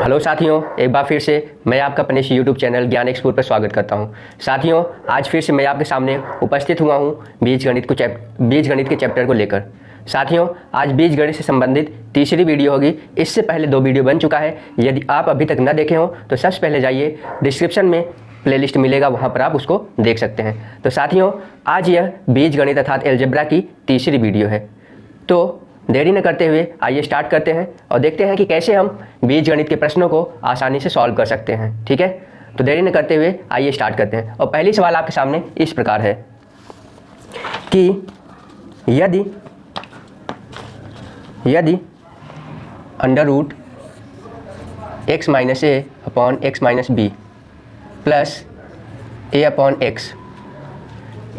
Hello साथियों, एक बार फिर से मैं आपका अपने यूट्यूब चैनल ज्ञान एक्सप्लोर पर स्वागत करता हूं। साथियों, आज फिर से मैं आपके सामने उपस्थित हुआ हूं बीजगणित के चैप्टर को लेकर। साथियों, आज बीजगणित से संबंधित तीसरी वीडियो होगी। इससे पहले 2 वीडियो बन चुका है। यदि आप अभी तक न देखे हो तो सबसे पहले जाइए, डिस्क्रिप्शन में प्लेलिस्ट मिलेगा, वहाँ पर आप उसको देख सकते हैं। तो साथियों, आज यह बीजगणित अर्थात एलजेब्रा की तीसरी वीडियो है। तो देरी न करते हुए आइए स्टार्ट करते हैं और देखते हैं कि कैसे हम बीजगणित के प्रश्नों को आसानी से सॉल्व कर सकते हैं। ठीक है, तो देरी न करते हुए आइए स्टार्ट करते हैं। और पहली सवाल आपके सामने इस प्रकार है कि यदि under root x minus A upon x minus b plus a upon x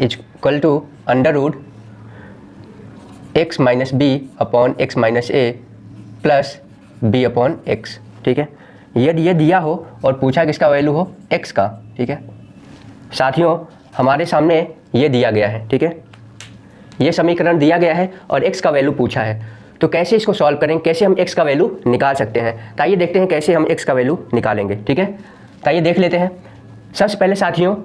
is equal to under root x minus B upon x minus a plus b upon x. ठीक है, यदि ये दिया हो और पूछा किसका वैल्यू हो, x का। ठीक है साथियों, हमारे सामने ये दिया गया है। ठीक है, ये समीकरण दिया गया है और x का वैल्यू पूछा है। तो कैसे इसको सॉल्व करें, कैसे हम x का वैल्यू निकाल सकते हैं, तो आइए देखते हैं कैसे हम x का वैल्यू निकालेंगे। ठीक है, तो आइए देख लेते हैं। सबसे पहले साथियों,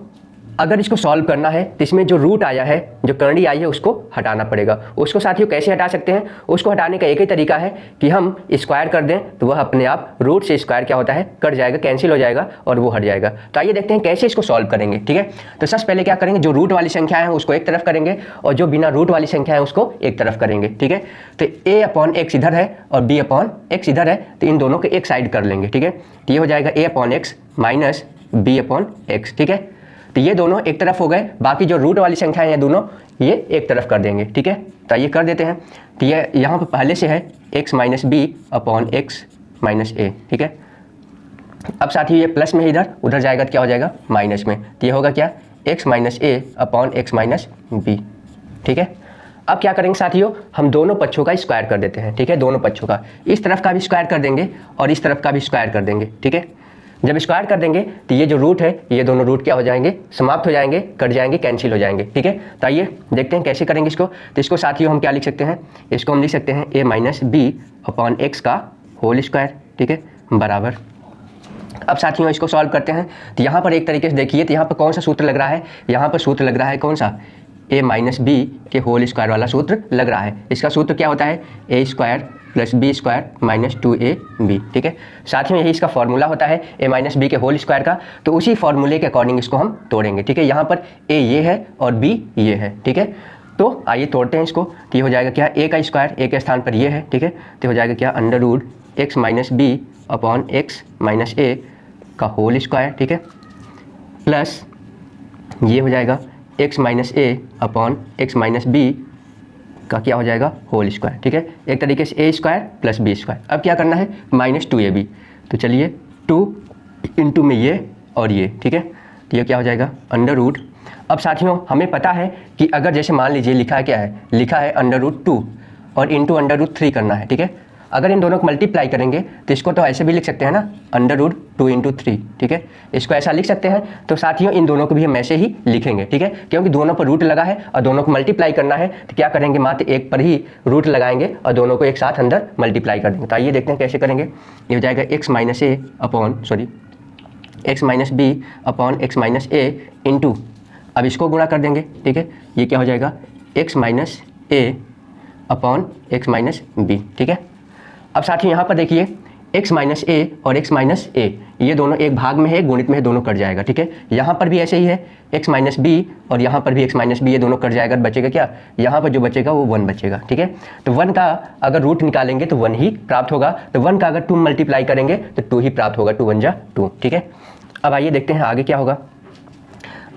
अगर इसको सॉल्व करना है तो इसमें जो रूट आया है, जो करंडी आई है, उसको हटाना पड़ेगा। उसको साथियों कैसे हटा सकते हैं, उसको हटाने का एक ही तरीका है कि हम स्क्वायर कर दें, तो वह अपने आप रूट से स्क्वायर क्या होता है, कट जाएगा, कैंसिल हो जाएगा और वो हट जाएगा। तो आइए देखते हैं कैसे इसको सॉल्व करेंगे। ठीक है, तो सबसे पहले क्या करेंगे, जो रूट वाली संख्या है उसको एक तरफ करेंगे और जो बिना रूट वाली संख्या है उसको एक तरफ करेंगे। ठीक है, तो ए अपॉन एक्स इधर है और बी अपॉन एक्स इधर है, तो इन दोनों को एक साइड कर लेंगे। ठीक है, तो ये हो जाएगा A upon x minus B upon x. ठीक है, तो ये दोनों एक तरफ हो गए, बाकी जो रूट वाली संख्या है दोनों ये एक तरफ कर देंगे। ठीक है, तो ये कर देते हैं। तो ये यहाँ पर पहले से है x minus B upon x minus A. ठीक है, अब साथियों ये प्लस में इधर उधर जाएगा तो क्या हो जाएगा, माइनस में। तो ये होगा क्या, x माइनस ए अपॉन एक्स माइनस बी। ठीक है, अब क्या करेंगे साथियों, हम दोनों पक्षों का स्क्वायर कर देते हैं। ठीक है, दोनों पक्षों का, इस तरफ का भी स्क्वायर कर देंगे और इस तरफ का भी स्क्वायर कर देंगे। ठीक है, जब स्क्वायर कर देंगे तो ये जो रूट है, ये दोनों रूट क्या हो जाएंगे, समाप्त हो जाएंगे, कट जाएंगे, कैंसिल हो जाएंगे। ठीक है, तो आइए देखते हैं कैसे करेंगे इसको। तो इसको साथियों हम क्या लिख सकते हैं, इसको हम लिख सकते हैं a minus B upon x का होल स्क्वायर। ठीक है, बराबर। अब साथियों इसको सॉल्व करते हैं। तो यहाँ पर एक तरीके से देखिए, तो यहाँ पर कौन सा सूत्र लग रहा है, यहाँ पर सूत्र लग रहा है कौन सा, a माइनस बी के होल स्क्वायर वाला सूत्र लग रहा है। इसका सूत्र क्या होता है, a square plus B square minus 2ab। ठीक है साथियों, यही इसका फॉर्मूला होता है a माइनस बी के होल स्क्वायर का। तो उसी फॉर्मूले के अकॉर्डिंग इसको हम तोड़ेंगे। ठीक है, यहाँ पर a ये है और b ये है। ठीक है, तो आइए तोड़ते हैं इसको। तो ये हो जाएगा क्या, a का स्क्वायर a के स्थान पर ये है। ठीक है, तो हो जाएगा क्या, under root X minus B upon x minus A का होल स्क्वायर। ठीक है, प्लस ये हो जाएगा एक्स माइनस ए अपॉन एक्स माइनस बी का क्या हो जाएगा, होल स्क्वायर। ठीक है, एक तरीके से ए स्क्वायर प्लस बी स्क्वायर। अब क्या करना है, माइनस 2ab। तो चलिए 2 इंटू में ये और ये। ठीक है, तो ये क्या हो जाएगा, अंडर रूट। अब साथियों हमें पता है कि अगर जैसे मान लीजिए लिखा है, क्या है, लिखा है अंडर रूट 2 और इंटू अंडर रूट 3 करना है। ठीक है, अगर इन दोनों को मल्टीप्लाई करेंगे तो इसको तो ऐसे भी लिख सकते हैं ना, अंडर रूट 2 इंटू 3। ठीक है, इसको ऐसा लिख सकते हैं। तो साथियों इन दोनों को भी हम ऐसे ही लिखेंगे। ठीक है, क्योंकि दोनों पर रूट लगा है और दोनों को मल्टीप्लाई करना है, तो क्या करेंगे, मात्र एक पर ही रूट लगाएंगे और दोनों को एक साथ अंदर मल्टीप्लाई कर देंगे। तो आइए देखते हैं कैसे करेंगे। ये हो जाएगा X minus A upon x minus B upon x minus A into, अब इसको गुणा कर देंगे। ठीक है, ये क्या हो जाएगा, एक्स माइनस ए अपॉन एक्स माइनस बी। ठीक है, अब साथियों यहाँ पर देखिए x माइनस ए और x माइनस ए ये दोनों एक भाग में है, गुणित में है, दोनों कट जाएगा। ठीक है, यहाँ पर भी ऐसे ही है, x माइनस बी और यहाँ पर भी x माइनस बी, ये दोनों कट जाएगा। बचेगा क्या, यहाँ पर जो बचेगा वो 1 बचेगा। ठीक है, तो 1 का अगर रूट निकालेंगे तो 1 ही प्राप्त होगा। तो 1 का अगर 2 मल्टीप्लाई करेंगे तो 2 ही प्राप्त होगा, 2 1 जा 2। ठीक है, अब आइए देखते हैं आगे क्या होगा।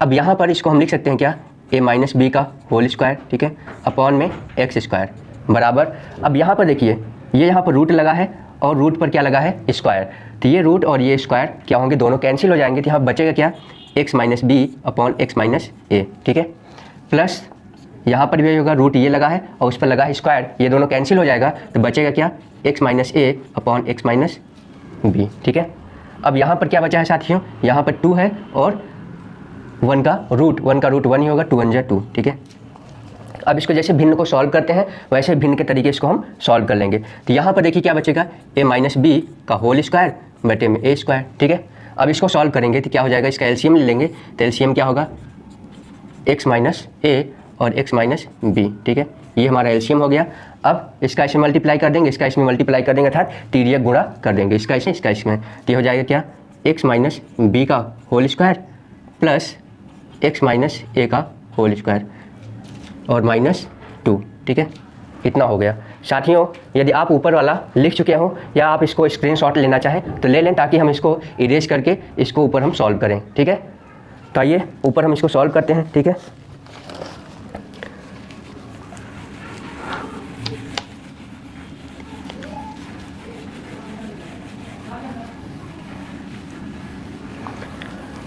अब यहाँ पर इसको हम लिख सकते हैं क्या, a माइनस बी का होल स्क्वायर। ठीक है, अपॉन में एक्स स्क्वायर बराबर। अब यहाँ पर देखिए, ये यहाँ पर रूट लगा है और रूट पर क्या लगा है, स्क्वायर। तो ये रूट और ये स्क्वायर क्या होंगे, दोनों कैंसिल हो जाएंगे। तो यहाँ बचेगा क्या, X minus B upon x minus A. ठीक है, प्लस यहाँ पर भी होगा, रूट ये लगा है और उस पर लगा है स्क्वायर, ये दोनों कैंसिल हो जाएगा। तो बचेगा क्या, एक्स माइनस ए अपॉन एक्स माइनस बी। ठीक है, अब यहाँ पर क्या बचा है साथियों, यहाँ पर 2 है और 1 का रूट 1 ही होगा, 2 1 जा 2। ठीक है, अब इसको जैसे भिन्न को सॉल्व करते हैं वैसे भिन्न के तरीके इसको हम सॉल्व कर लेंगे। तो यहाँ पर देखिए क्या बचेगा, a माइनस बी का होल स्क्वायर बटे में ए स्क्वायर, ठीक है। अब इसको सॉल्व करेंगे तो क्या हो जाएगा, इसका एलसीएम ले लेंगे तो एलसीएम क्या होगा, एक्स माइनस ए और एक्स माइनस बी, ठीक है। ये हमारा एलसीएम हो गया। अब इसका इसमें मल्टीप्लाई कर देंगे, इसका इसमें मल्टीप्लाई कर देंगे, अर्थात तिर्यक गुणा कर देंगे, इसका इसमें तो ये हो जाएगा क्या, एक्स माइनस बी का whole square plus X minus A का होल स्क्वायर और माइनस 2, ठीक है। इतना हो गया। साथियों, यदि आप ऊपर वाला लिख चुके हो या आप इसको स्क्रीनशॉट लेना चाहें तो ले लें, ताकि हम इसको इरेज करके इसको ऊपर हम सॉल्व करें, ठीक है। तो आइए ऊपर हम इसको सॉल्व करते हैं, ठीक है।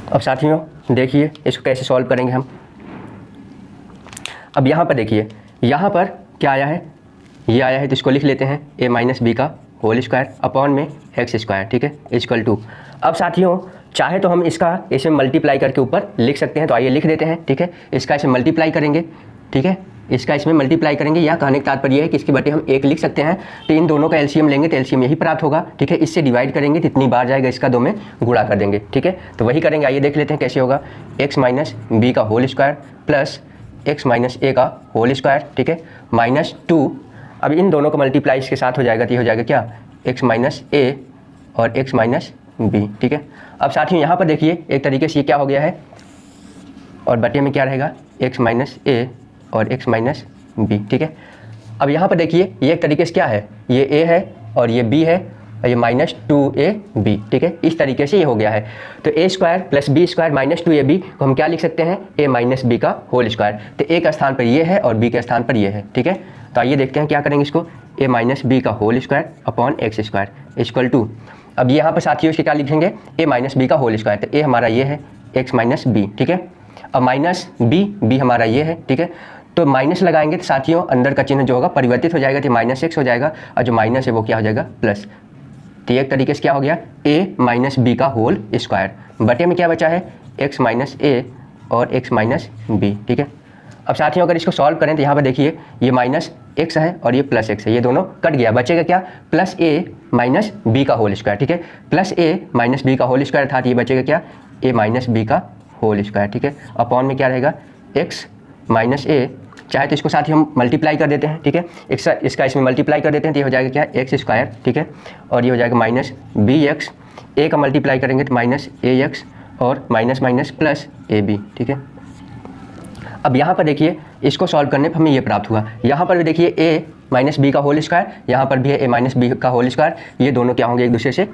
अब साथियों देखिए इसको कैसे सॉल्व करेंगे हम। अब यहाँ पर देखिए, यहाँ पर क्या आया है, ये आया है, तो इसको लिख लेते हैं ए माइनस बी का होल स्क्वायर अपॉन में एक्स स्क्वायर, ठीक है, इक्वल टू। अब साथियों चाहे तो हम इसका इसमें मल्टीप्लाई करके ऊपर लिख सकते हैं, तो आइए लिख देते हैं, ठीक है। इसका इसमें मल्टीप्लाई करेंगे, ठीक है, इसका इसमें मल्टीप्लाई करेंगे, या कहने का तात्पर्य है कि इसके बटे हम 1 लिख सकते हैं। तो इन दोनों का एलसीएम लेंगे तो एलसीएम यही प्राप्त होगा, ठीक है। इससे डिवाइड करेंगे तो इतनी बार जाएगा, इसका 2 में गुणा कर देंगे, ठीक है। तो वही करेंगे, आइए देख लेते हैं कैसे होगा। एक्स माइनस बी का whole square plus X minus A का होल स्क्वायर, ठीक है, माइनस 2। अब इन दोनों का मल्टीप्लाई इसके साथ हो जाएगा तो ये हो जाएगा क्या, एक्स माइनस ए और एक्स माइनस बी, ठीक है। अब साथियों यहाँ पर देखिए एक तरीके से ये क्या हो गया है, और बटे में क्या रहेगा, एक्स माइनस ए और एक्स माइनस बी, ठीक है। अब यहाँ पर देखिए ये एक तरीके से क्या है, ये ए है और ये बी है और ये माइनस 2ab, ठीक है। इस तरीके से ये हो गया है। तो A square plus B square minus 2ab को हम क्या लिख सकते हैं, ए माइनस बी का होल स्क्वायर। तो ए का स्थान पर ये है और बी के स्थान पर ये है, ठीक है। तो आइए देखते हैं क्या करेंगे इसको, ए माइनस बी का whole square upon x square equal to. अब यहाँ पर साथियों इसके क्या लिखेंगे, ए माइनस बी का होल स्क्वायर। तो ए हमारा ये है एक्स माइनस बी, ठीक है। अब माइनस बी हमारा ये है, ठीक है। तो माइनस लगाएंगे तो साथियों अंदर का चिन्ह जो होगा परिवर्तित हो जाएगा, तो माइनस एक्स हो जाएगा, और जो माइनस है वो क्या हो जाएगा, प्लस। तो एक तरीके से क्या हो गया, ए माइनस बी का होल स्क्वायर बटे में क्या बचा है, एक्स माइनस ए और एक्स माइनस बी, ठीक है। अब साथियों अगर इसको सॉल्व करें तो यहाँ पर देखिए ये माइनस एक्स है और ये प्लस एक्स है, ये दोनों कट गया, बचेगा क्या, प्लस ए माइनस बी का होल स्क्वायर, ठीक है। प्लस ए माइनस बी का होल स्क्वायर था, ये बचेगा क्या, ए माइनस बी का होल स्क्वायर, ठीक है। अपॉन में क्या रहेगा, एक्स माइनस ए, चाहे तो इसको साथ ही हम मल्टीप्लाई कर देते हैं, ठीक है। इसका इसमें मल्टीप्लाई कर देते हैं तो ये हो जाएगा क्या, एक्स स्क्वायर, ठीक है। और ये हो जाएगा माइनस बी एक्स, ए का मल्टीप्लाई करेंगे तो माइनस ए एक्स और minus minus plus A B, ठीक है। अब यहाँ पर देखिए इसको सॉल्व करने पर हमें ये प्राप्त हुआ। यहाँ पर भी देखिए ए माइनस बी का होल स्क्वायर, यहाँ पर भी है ए माइनस बी का होल स्क्वायर, ये दोनों क्या होंगे, एक दूसरे से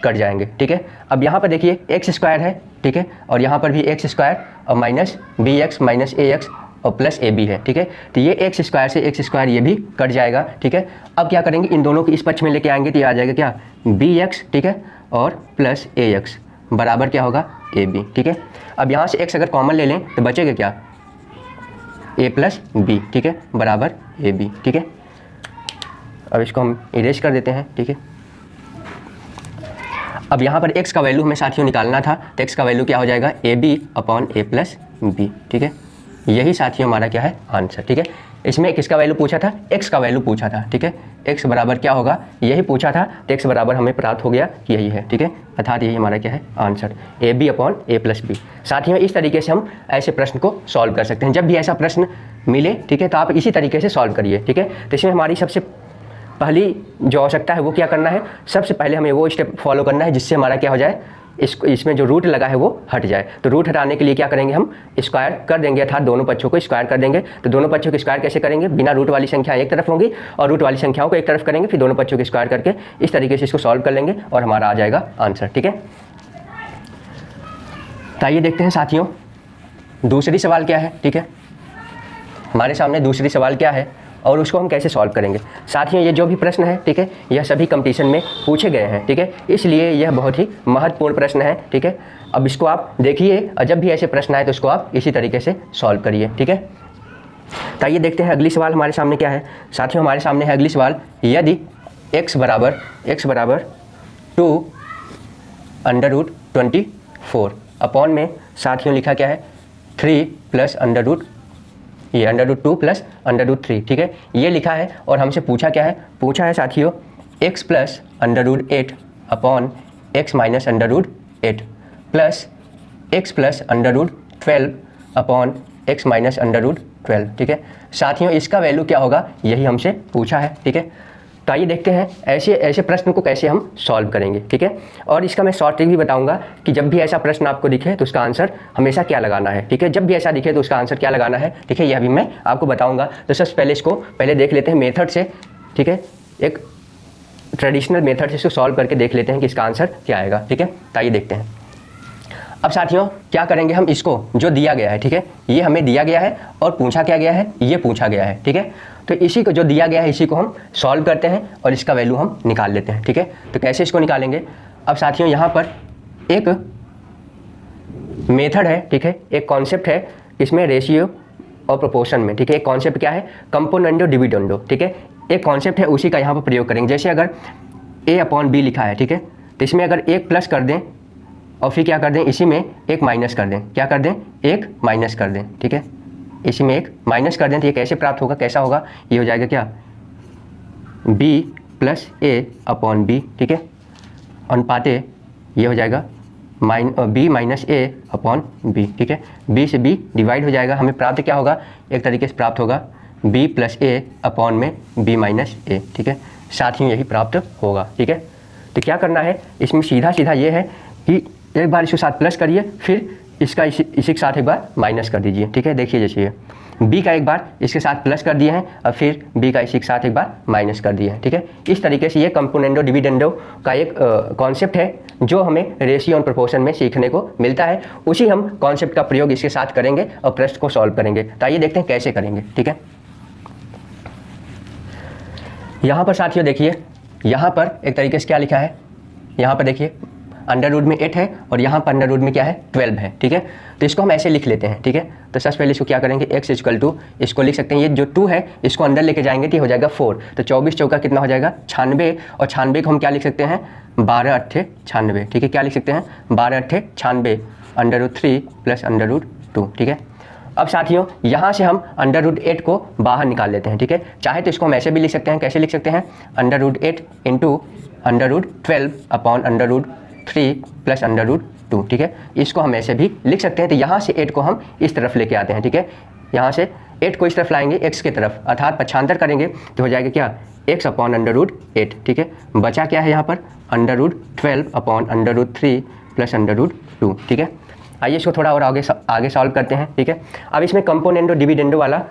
कट जाएंगे, ठीक है। अब यहाँ पर देखिए एक्स स्क्वायर है, ठीक है, और यहाँ पर भी एक्स स्क्वायर और minus B x minus a x और प्लस ए बी है, ठीक है। तो ये एक्स स्क्वायर से एक्स स्क्वायर ये भी कट जाएगा, ठीक है। अब क्या करेंगे, इन दोनों को इस पक्ष में लेके आएंगे तो ये आ जाएगा क्या, बी एक्स, ठीक है, और प्लस ए एक्स बराबर क्या होगा, ए बी, ठीक है। अब यहाँ से एक्स अगर कॉमन ले लें तो बचेगा क्या, ए प्लस बी, ठीक है, बराबर ए बी, ठीक है। अब इसको हम इरेज कर देते हैं, ठीक है। अब यहाँ पर x का वैल्यू हमें साथियों निकालना था, तो x का वैल्यू क्या हो जाएगा, a b upon a plus b, ठीक है। यही साथियों हमारा क्या है, आंसर, ठीक है। इसमें किसका वैल्यू पूछा था, x का वैल्यू पूछा था, ठीक है। x बराबर क्या होगा, यही पूछा था, तो x बराबर हमें प्राप्त हो गया कि यही है, ठीक है। अर्थात यही हमारा क्या है, answer, a b upon a plus b. साथियों इस तरीके से हम ऐसे प्रश्न को सॉल्व कर सकते हैं। जब भी ऐसा प्रश्न मिले, ठीक है, तो आप इसी तरीके से सॉल्व करिए, ठीक है। तो इसमें हमारी सबसे पहली जो आवश्यकता है वो क्या करना है, सबसे पहले हमें वो स्टेप फॉलो करना है जिससे हमारा क्या हो जाए, इसमें जो रूट लगा है वो हट जाए। तो रूट हटाने के लिए क्या करेंगे, हम स्क्वायर कर देंगे, अर्थात दोनों पक्षों को स्क्वायर कर देंगे। तो दोनों पक्षों को स्क्वायर कैसे करेंगे, बिना रूट वाली संख्या एक तरफ होंगी और रूट वाली संख्याओं को एक तरफ करेंगे, फिर दोनों पक्षों को स्क्वायर करके इस तरीके से इसको सॉल्व कर लेंगे और हमारा आ जाएगा आंसर, ठीक है। तो आइए देखते हैं साथियों दूसरी सवाल क्या है, ठीक है। हमारे सामने दूसरी सवाल क्या है और उसको हम कैसे सॉल्व करेंगे। साथियों ये जो भी प्रश्न है, ठीक है, यह सभी कंपटीशन में पूछे गए हैं, ठीक है, इसलिए यह बहुत ही महत्वपूर्ण प्रश्न है, ठीक है। अब इसको आप देखिए और जब भी ऐसे प्रश्न आए तो उसको आप इसी तरीके से सॉल्व करिए, ठीक है। तो आइए देखते हैं अगली सवाल हमारे सामने क्या है। साथियों हमारे सामने है अगली सवाल, यदि x बराबर 2 अंडर रूट 24 अपॉन में साथियों लिखा क्या है 3 प्लस अंडर रूट, ये under root 2 plus under root 3, ठीक है, ये लिखा है। और हमसे पूछा क्या है, पूछा है साथियों x plus under root 8 upon x minus under root 8 plus x plus under root 12 upon x minus under root 12, ठीक है। साथियों इसका वैल्यू क्या होगा यही हमसे पूछा है, ठीक है। तो आइए देखते हैं ऐसे ऐसे प्रश्न को कैसे हम सॉल्व करेंगे, ठीक है। और इसका मैं शॉर्ट ट्रिक भी बताऊंगा कि जब भी ऐसा प्रश्न आपको दिखे तो उसका आंसर हमेशा क्या लगाना है, ठीक है। जब भी ऐसा दिखे तो उसका आंसर क्या लगाना है, ठीक है, यह भी मैं आपको बताऊंगा। तो सबसे पहले इसको पहले देख लेते हैं मेथड से, ठीक है। एक ट्रेडिशनल मेथड से इसको सॉल्व करके देख लेते हैं कि इसका आंसर क्या आएगा, ठीक है। तो आइए देखते हैं। अब साथियों क्या करेंगे हम, इसको जो दिया गया है, ठीक है, ये हमें दिया गया है और पूछा क्या गया है, ये पूछा गया है, ठीक है। तो इसी को जो दिया गया है इसी को हम सॉल्व करते हैं और इसका वैल्यू हम निकाल लेते हैं, ठीक है। तो कैसे इसको निकालेंगे, अब साथियों यहाँ पर एक मेथड है, ठीक है, एक कॉन्सेप्ट है इसमें रेशियो और प्रोपोर्शन में, ठीक है। एक कॉन्सेप्ट क्या है, कंपोनेंडो डिविडेंडो, ठीक है, एक कॉन्सेप्ट है, उसी का यहाँ पर प्रयोग करेंगे। जैसे अगर a अपॉन बी लिखा है, ठीक है, तो इसमें अगर एक प्लस कर दें और फिर क्या कर दें, इसी में एक माइनस कर दें, क्या कर दें, एक माइनस कर दें, ठीक है, इसी में एक माइनस कर दें तो ये कैसे प्राप्त होगा, कैसा होगा, ये हो जाएगा क्या, b plus a upon B, ठीक है, अनुपाते ये हो जाएगा b माइनस ए अपॉन बी, ठीक है। b से b डिवाइड हो जाएगा, हमें प्राप्त क्या होगा, एक तरीके से प्राप्त होगा b प्लस ए अपॉन में b माइनस ए, ठीक है। साथ ही यही प्राप्त होगा, ठीक है। तो क्या करना है इसमें, सीधा सीधा ये है कि एक बार इसके साथ प्लस करिए, फिर इसका इसी के साथ एक बार माइनस कर दीजिए, ठीक है। देखिए जैसे ये b का एक बार इसके साथ प्लस कर दिए हैं और फिर b का इसी के साथ एक बार माइनस कर दिए हैं, ठीक है। इस तरीके से ये कंपोनेंडो डिविडेंडो का एक कॉन्सेप्ट है जो हमें रेशियो और प्रोपोर्शन में सीखने को मिलता है। उसी हम कॉन्सेप्ट का प्रयोग इसके साथ करेंगे और प्रश्न को सॉल्व करेंगे। तो आइए देखते हैं कैसे करेंगे, ठीक है। यहाँ पर साथियों देखिए, यहाँ पर एक तरीके से क्या लिखा है, यहाँ पर देखिए अंडर रूट में 8 है और यहाँ पर अंडर रूट में क्या है, 12 है, ठीक है। तो इसको हम ऐसे लिख लेते हैं, ठीक है। तो सबसे पहले इसको क्या करेंगे, x इक्वल टू, इसको लिख सकते हैं, ये जो 2 है इसको अंदर लेके जाएंगे तो ये हो जाएगा 4। तो 24 चौका कितना हो जाएगा, 96, और 96 को हम क्या लिख सकते हैं, 12 अट्ठे 96, ठीक है। क्या लिख सकते हैं, 12 अट्ठे 96 under root 3 plus under root 2, ठीक है। अब साथियों यहाँ से हम अंडर रूट 8 को बाहर निकाल लेते हैं, ठीक है। चाहे तो इसको हम ऐसे भी लिख सकते हैं, कैसे लिख सकते हैं, under root 8 into under root 12 upon under root 3 plus under root 2, ठीक है। इसको हम ऐसे भी लिख सकते हैं। तो यहाँ से 8 को हम इस तरफ लेके आते हैं, ठीक है। यहाँ से 8 को इस तरफ लाएंगे x की तरफ, अर्थात पक्षांतर करेंगे तो हो जाएगा क्या, x अपॉन अंडर रूट 8, ठीक है। बचा क्या है यहाँ पर, under root 12 upon under root 3 plus under root 2, ठीक है। आइए इसको थोड़ा और आगे सॉल्व करते हैं, ठीक है। अब इसमें कंपोनेंडो डिविडेंडो वाला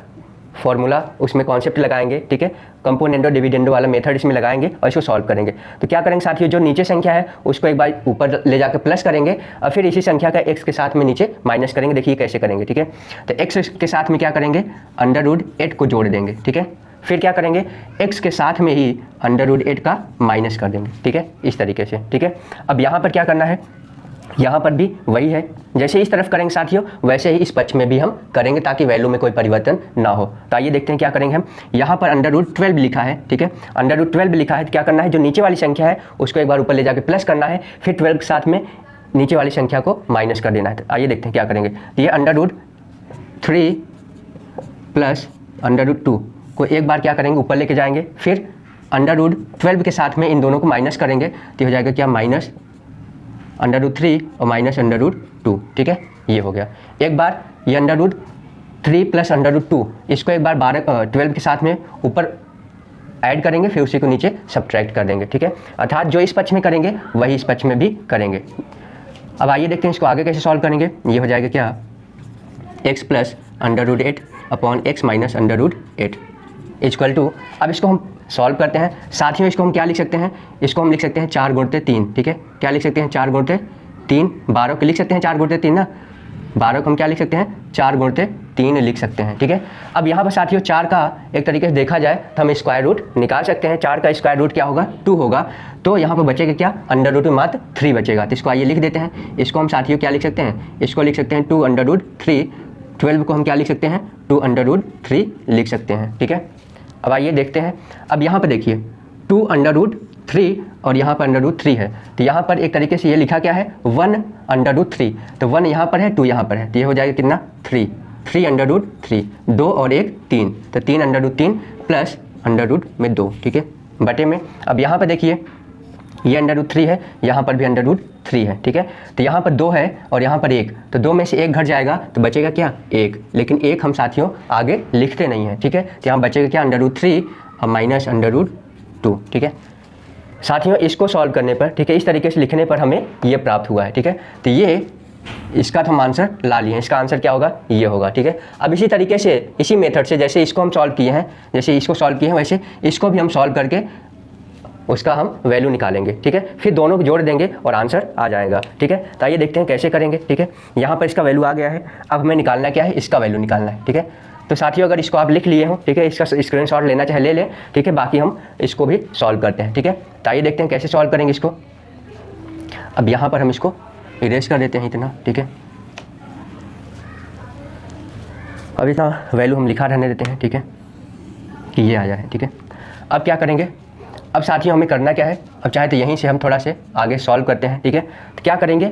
फॉर्मूला, उसमें कॉन्सेप्ट लगाएंगे, ठीक है। कंपोनेंडो डिविडेंडो वाला मेथड इसमें लगाएंगे और इसको सॉल्व करेंगे। तो क्या करेंगे साथियों, जो नीचे संख्या है उसको एक बार ऊपर ले जाकर प्लस करेंगे और फिर इसी संख्या का x के साथ में नीचे माइनस करेंगे। देखिए कैसे करेंगे, ठीक है। तो x के साथ में क्या करेंगे, अंडर रूट 8 को जोड़ देंगे, ठीक है। फिर क्या करेंगे, x के साथ में ही अंडर रूट 8 का माइनस कर देंगे, ठीक है, इस तरीके से, ठीक है। अब यहाँ पर क्या करना है, यहाँ पर भी वही है, जैसे इस तरफ करेंगे साथियों वैसे ही इस पक्ष में भी हम करेंगे ताकि वैल्यू में कोई परिवर्तन ना हो। तो आइए देखते हैं क्या करेंगे हम। यहाँ पर अंडर रूट 12 लिखा है, ठीक है, अंडर रूट 12 लिखा है। तो क्या करना है, जो नीचे वाली संख्या है उसको एक बार ऊपर ले जाके प्लस करना है, फिर 12 के साथ में नीचे वाली संख्या को माइनस कर देना है। तो आइए देखते हैं क्या करेंगे। तो ये under root 3 plus under root 2 को एक बार क्या करेंगे, ऊपर लेके जाएंगे, फिर अंडर रूट 12 के साथ में इन दोनों को माइनस करेंगे तो हो जाएगा क्या, माइनस अंडर रूट 3 और माइनस अंडर रूट 2, ठीक है। ये हो गया। एक बार ये under root 3 plus under root 2 इसको एक बार 12 के साथ में ऊपर ऐड करेंगे, फिर उसी को नीचे सब्ट्रैक्ट कर देंगे, ठीक है। अर्थात जो इस पक्ष में करेंगे वही इस पक्ष में भी करेंगे। अब आइए देखते हैं इसको आगे कैसे सॉल्व करेंगे। ये हो जाएगा क्या, x plus under root 8 upon x minus under root 8 equal to, अब इसको हम सॉल्व करते हैं। साथियों इसको हम क्या लिख सकते हैं, इसको हम लिख सकते हैं 4 गुणते 3, ठीक है। क्या लिख सकते हैं, 4 गुणते 3, 12 को लिख सकते हैं 4 गुणते 3 ना, 12 को हम क्या लिख सकते हैं, 4 गुणते 3 लिख सकते हैं, ठीक है। अब यहाँ पर साथियों 4 का एक तरीके से देखा जाए तो हम स्क्वायर रूट निकाल सकते हैं। 4 का स्क्वायर रूट क्या होगा, 2 होगा। तो यहाँ पर बचेगा क्या, अंडर रूट में मात्र 3 बचेगा। तो इसको आइए लिख देते हैं। इसको हम साथियों क्या लिख सकते हैं, इसको लिख सकते हैं 2 अंडर रूट 3। 12 को हम क्या लिख सकते हैं, 2 अंडर रूट 3 लिख सकते हैं, ठीक है। अब आइए देखते हैं। अब यहाँ पर देखिए 2 अंडर रूट 3 और यहाँ पर अंडर रूट 3 है। तो यहाँ पर एक तरीके से ये लिखा क्या है, 1 अंडर रूट 3। तो 1 यहाँ पर है, 2 यहाँ पर है, तो ये हो जाएगा कितना, 3 अंडर रूट 3, 2 और 1 3, तो 3 under root 3 plus under root में 2, ठीक है, बटे में। अब यहाँ पर देखिए ये √3 है, यहाँ पर भी √3 है, ठीक है। तो यहाँ पर 2 है और यहाँ पर 1, तो 2 में से 1 घट जाएगा तो बचेगा क्या 1, लेकिन 1 हम साथियों आगे लिखते नहीं हैं, ठीक है। तो यहाँ बचेगा क्या √3 और माइनस √2, ठीक है साथियों। इसको सॉल्व करने पर, ठीक है, इस तरीके से लिखने पर हमें ये प्राप्त हुआ है, ठीक है। तो ये इसका तो हम आंसर ला लिए हैं, इसका आंसर क्या होगा ये होगा, ठीक है। अब इसी तरीके से, इसी मेथड से जैसे इसको हम सॉल्व किए हैं, जैसे इसको सॉल्व किए हैं, वैसे इसको भी हम सॉल्व करके उसका हम वैल्यू निकालेंगे, ठीक है। फिर दोनों को जोड़ देंगे और आंसर आ जाएगा, ठीक है। तो आइए देखते हैं कैसे करेंगे, ठीक है। यहाँ पर इसका वैल्यू आ गया है, अब हमें निकालना क्या है, इसका वैल्यू निकालना है, ठीक है। तो साथियों अगर इसको आप लिख लिए हो, ठीक है, इसका स्क्रीनशॉट लेना चाहे ले लें, ठीक है। बाकी हम इसको भी सॉल्व करते हैं, ठीक है। तो आइए देखते हैं कैसे सॉल्व करेंगे इसको। अब यहाँ पर हम इसको इरेज कर देते हैं इतना, ठीक है। अब इतना वैल्यू हम लिखा रहने देते हैं, ठीक है, कि ये आ जाए, ठीक है। अब क्या करेंगे, अब साथियों हमें करना क्या है, अब चाहे तो यहीं से हम थोड़ा से आगे सॉल्व करते हैं, ठीक है। तो क्या करेंगे,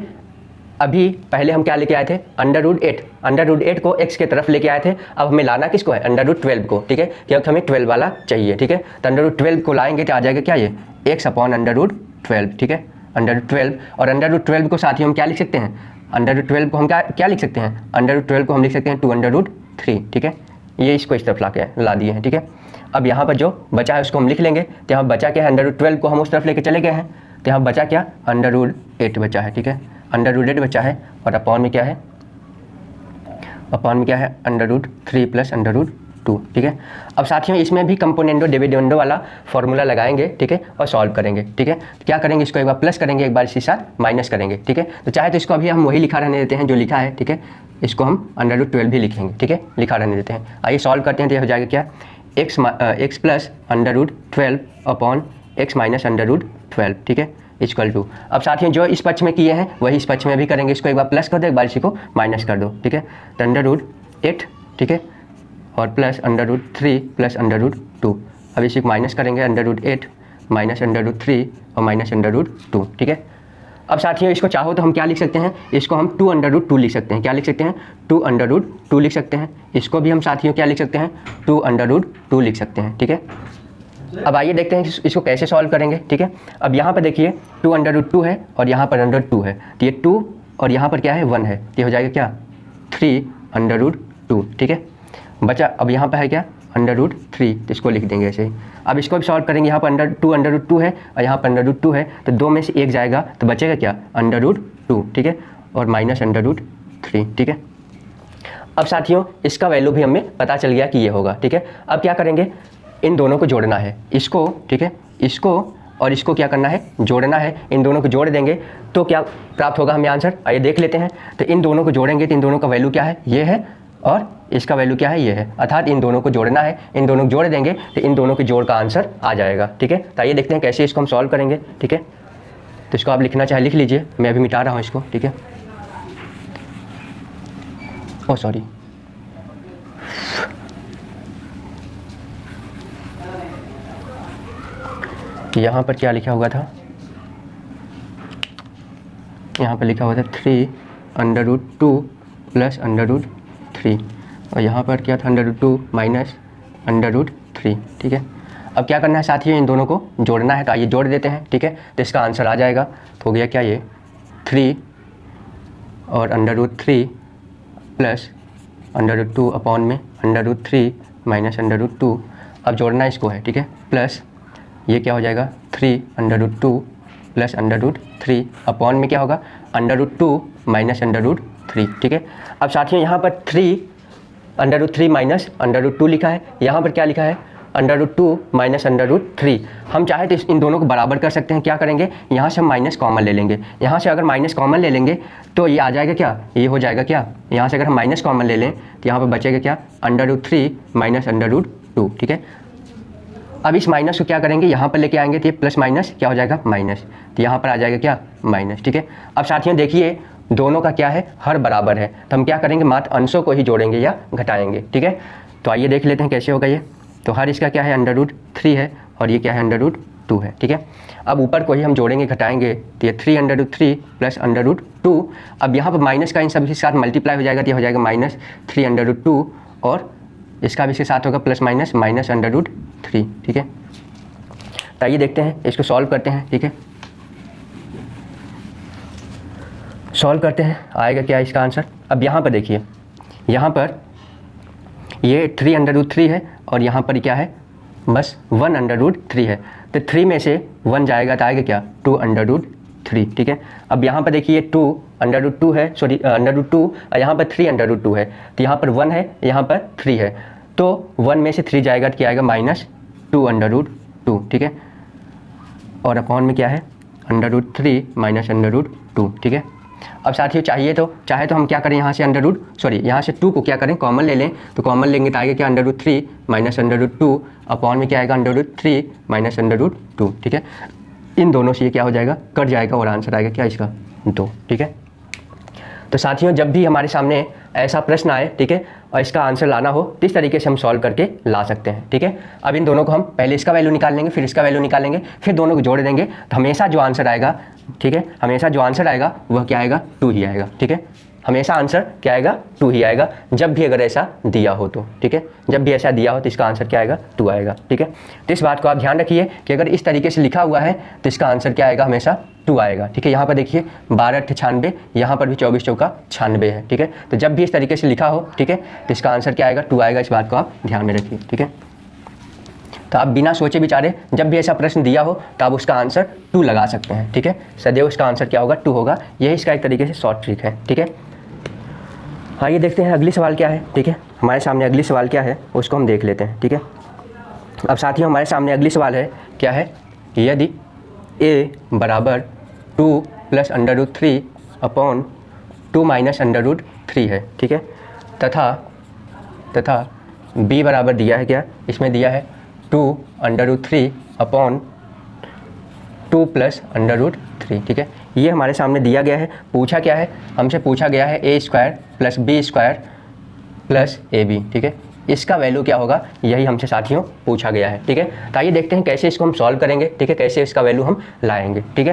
अभी पहले हम क्या लेके आए थे √8 को x के तरफ लेके आए थे। अब हमें लाना किसको है √12 को, ठीक है, क्योंकि हमें 12 वाला चाहिए, ठीक है। तो √12 को लाएंगे तो आ जाएगा क्या ये x/√12, ठीक है, √12। और √12 को साथियों हम क्या लिख सकते हैं, √12 को हम क्या लिख सकते हैं, √12 को हम लिख सकते हैं 2√3, ठीक है। ये इसको इस तरफ ला दिए हैं, ठीक है। अब यहाँ पर जो बचा है उसको हम लिख लेंगे। तो यहाँ बचा क्या है, √12 को हम उस तरफ लेके चले गए हैं, तो यहाँ बचा क्या √8 बचा है, ठीक है, √8 बचा है। और अपॉन में क्या है, √3 प्लस √2, ठीक है। अब साथियों इसमें भी कंपोनेंडो डिविडेंडो वाला फॉर्मूला लगाएंगे, ठीक है, और सॉल्व करेंगे, ठीक है। तो क्या करेंगे, इसको एक बार प्लस करेंगे, एक बार इसी साथ माइनस करेंगे, ठीक है। तो चाहे तो इसको अभी हम वही लिखा रहने देते हैं जो लिखा है, ठीक है। इसको हम √12 भी लिखेंगे, ठीक है, लिखा रहने देते हैं। आइए सॉल्व करते हैं। तो ये हो जाएगा क्या, x plus √12 upon x minus √12, ठीक है, इक्वल टू। अब साथियों जो इस पक्ष में किए हैं वही इस पक्ष में भी करेंगे। इसको एक बार प्लस कर दो, एक बार इसी को माइनस कर दो, ठीक है। तो √8, ठीक है, और प्लस √3 प्लस √2। अब इसी को माइनस करेंगे, √8 माइनस √3 और माइनस √2, ठीक है। अब साथियों इसको चाहो तो हम क्या लिख सकते हैं, इसको हम 2√2 लिख सकते हैं। क्या लिख सकते हैं, 2√2 लिख सकते हैं। इसको भी हम साथियों क्या लिख सकते हैं, 2√2 लिख सकते हैं, ठीक है। अब आइए देखते हैं इसको कैसे सॉल्व करेंगे, ठीक है। अब यहाँ पर देखिए 2√2 है और यहाँ पर √2 है, तो ये 2 और यहाँ पर क्या है 1 है, तो ये हो जाएगा क्या 3√2, ठीक है। बचा अब यहाँ पर है क्या √3, तो इसको लिख देंगे ऐसे ही। अब इसको भी सॉल्व करेंगे, यहाँ पर 2√2 है और यहाँ पर √2 है, तो 2 में से 1 जाएगा तो बचेगा क्या √2, ठीक है, और माइनस √3, ठीक है। अब साथियों इसका वैल्यू भी हमें पता चल गया कि ये होगा, ठीक है। अब क्या करेंगे, इन दोनों को जोड़ना है, इसको, ठीक है, इसको और इसको क्या करना है जोड़ना है। इन दोनों को जोड़ देंगे तो क्या प्राप्त होगा हमें आंसर, आइए देख लेते हैं। तो इन दोनों को जोड़ेंगे तो इन दोनों का वैल्यू क्या है, ये है, और इसका वैल्यू क्या है, ये है। अर्थात इन दोनों को जोड़ना है, इन दोनों को जोड़ देंगे तो इन दोनों के जोड़ का आंसर आ जाएगा, ठीक है। तो आइए देखते हैं कैसे इसको हम सॉल्व करेंगे, ठीक है। तो इसको आप लिखना चाहे लिख लीजिए, मैं अभी मिटा रहा हूँ इसको, ठीक है। ओह सॉरी, यहाँ पर क्या लिखा हुआ था, यहाँ पर लिखा हुआ था 3√2 प्लस √3 और यहाँ पर क्या था √2 माइनस √3, ठीक है। अब क्या करना है साथियों, इन दोनों को जोड़ना है। तो आइए जोड़ देते हैं, ठीक है। तो इसका आंसर आ जाएगा, तो हो गया क्या ये 3 और √3 प्लस √2 अपॉन में √3 माइनस √2। अब जोड़ना इसको है, ठीक है, प्लस ये क्या हो जाएगा 3√2 प्लस √3 अपॉन में क्या होगा √2 माइनस √3, ठीक है। अब साथियों यहाँ पर 3√3 माइनस √2 लिखा है, यहाँ पर क्या लिखा है √2 माइनस √3। हम चाहे तो इन दोनों को बराबर कर सकते हैं। क्या करेंगे, यहाँ से हम माइनस कॉमन ले लेंगे। यहाँ से अगर माइनस कॉमन ले लेंगे तो ये आ जाएगा क्या, ये हो जाएगा क्या, यहाँ से अगर हम माइनस कॉमन ले लें तो यहाँ पर बचेगा क्या √3 माइनस √2, ठीक है। अब इस माइनस को क्या करेंगे, यहाँ पर लेके आएंगे तो ये प्लस माइनस क्या हो जाएगा माइनस, तो यहाँ पर आ जाएगा क्या माइनस, ठीक है। अब साथियों देखिए दोनों का क्या है, हर बराबर है, तो हम क्या करेंगे मात्र अंशों को ही जोड़ेंगे या घटाएंगे, ठीक है। तो आइए देख लेते हैं कैसे होगा ये। तो हर इसका क्या है √3 है और ये क्या है √2 है, ठीक है। अब ऊपर को ही हम जोड़ेंगे घटाएंगे तो ये 3√3 प्लस √2। अब यहाँ पर माइनस का इन सभी के साथ मल्टीप्लाई हो जाएगा तो ये हो जाएगा माइनस 3√2 और इसका भी इसके साथ होगा प्लस माइनस माइनस √3, ठीक है। तो आइए देखते हैं इसको सॉल्व करते हैं, ठीक है। सॉल्व करते हैं, आएगा क्या इसका आंसर। अब यहाँ पर देखिए, यहाँ पर ये 3√3 है और यहाँ पर क्या है, बस 1√3 है। तो 3 में से 1 जाएगा तो आएगा क्या, 2√3, ठीक है। अब यहाँ पर देखिए 2√2 है, सॉरी √2, और यहाँ पर 3√2 है। तो यहाँ पर 1 है, यहाँ पर 3 है, तो 1 में से 3 जाएगा तो क्या आएगा, -2√2, ठीक है। और अपॉन में क्या है, √3 -√2, ठीक है। अब साथियों चाहे तो हम क्या करें, यहाँ से यहाँ से 2 को क्या करें, कॉमन ले लें। तो कॉमन लेंगे तो आएगा क्या, √3 -√2 अपॉन में क्या आएगा, √3 -√2, ठीक है। इन दोनों से ये क्या हो जाएगा, कट जाएगा और आंसर आएगा क्या इसका, 2, ठीक है। तो साथियों जब भी हमारे सामने ऐसा प्रश्न आए, ठीक है, और इसका आंसर लाना हो तो इस तरीके से हम सॉल्व करके ला सकते हैं, ठीक है। अब इन दोनों को हम पहले इसका वैल्यू निकाल लेंगे, फिर इसका वैल्यू निकालेंगे, फिर दोनों को जोड़ देंगे, तो हमेशा जो आंसर आएगा, ठीक है, हमेशा जो आंसर आएगा वह क्या आएगा, 2 ही आएगा, ठीक है। हमेशा आंसर क्या आएगा, 2 ही आएगा, जब भी अगर ऐसा दिया हो तो, ठीक है। जब भी ऐसा दिया हो तो इसका आंसर क्या आएगा, 2 आएगा, ठीक है। तो इस बात को आप ध्यान रखिए कि अगर इस तरीके से लिखा हुआ है तो इसका आंसर क्या आएगा, हमेशा 2 आएगा, ठीक है। यहाँ पर देखिए 12×8 = 96, यहाँ पर भी 24×4 = 96 है, ठीक है। तो जब भी इस तरीके से लिखा हो, ठीक है, तो इसका आंसर क्या आएगा, 2 आएगा। इस बात को आप ध्यान में रखिए, ठीक है। तो आप बिना सोचे विचारे जब भी ऐसा प्रश्न दिया हो तो आप उसका आंसर 2 लगा सकते हैं, ठीक है। सदैव उसका आंसर क्या होगा, 2 होगा। यही इसका एक तरीके से शॉर्ट ट्रिक है, ठीक है। आइए देखते हैं अगली सवाल क्या है, ठीक है। हमारे सामने अगली सवाल क्या है उसको हम देख लेते हैं, ठीक है। अब साथियों हमारे सामने अगली सवाल है, क्या है, यदि a बराबर 2 + √3 अपॉन 2 - √3 है, ठीक है, तथा b बराबर दिया है क्या, इसमें दिया है 2 √3 अपॉन 2 + √3, ठीक है। ये हमारे सामने दिया गया है। पूछा क्या है, हमसे पूछा गया है a² + b² + ab, ठीक है। इसका वैल्यू क्या होगा, यही हमसे साथियों पूछा गया है, ठीक है। तो आइए देखते हैं कैसे इसको हम सॉल्व करेंगे, ठीक है, कैसे इसका वैल्यू हम लाएंगे, ठीक है।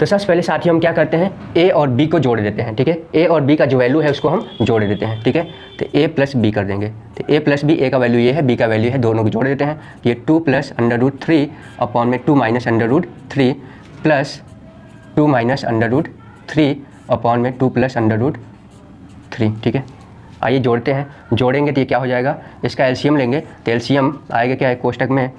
तो सबसे पहले साथियों हम क्या करते हैं, a और b को जोड़ देते हैं, ठीक है। a और b का जो वैल्यू है उसको हम जोड़ देते हैं, ठीक है। तो a + b कर देंगे, तो a + b, a का वैल्यू ये है, b का वैल्यू है, दोनों को जोड़ देते हैं। ये 2 + √3 अपॉन में 2 - √3 प्लस 2 - √3 अपॉन में 2 + √3, ठीक है। आइए जोड़ते हैं, जोड़ेंगे तो ये क्या हो जाएगा, इसका एलसीएम लेंगे तो एलसीएम आएगा क्या है, कोष्टक में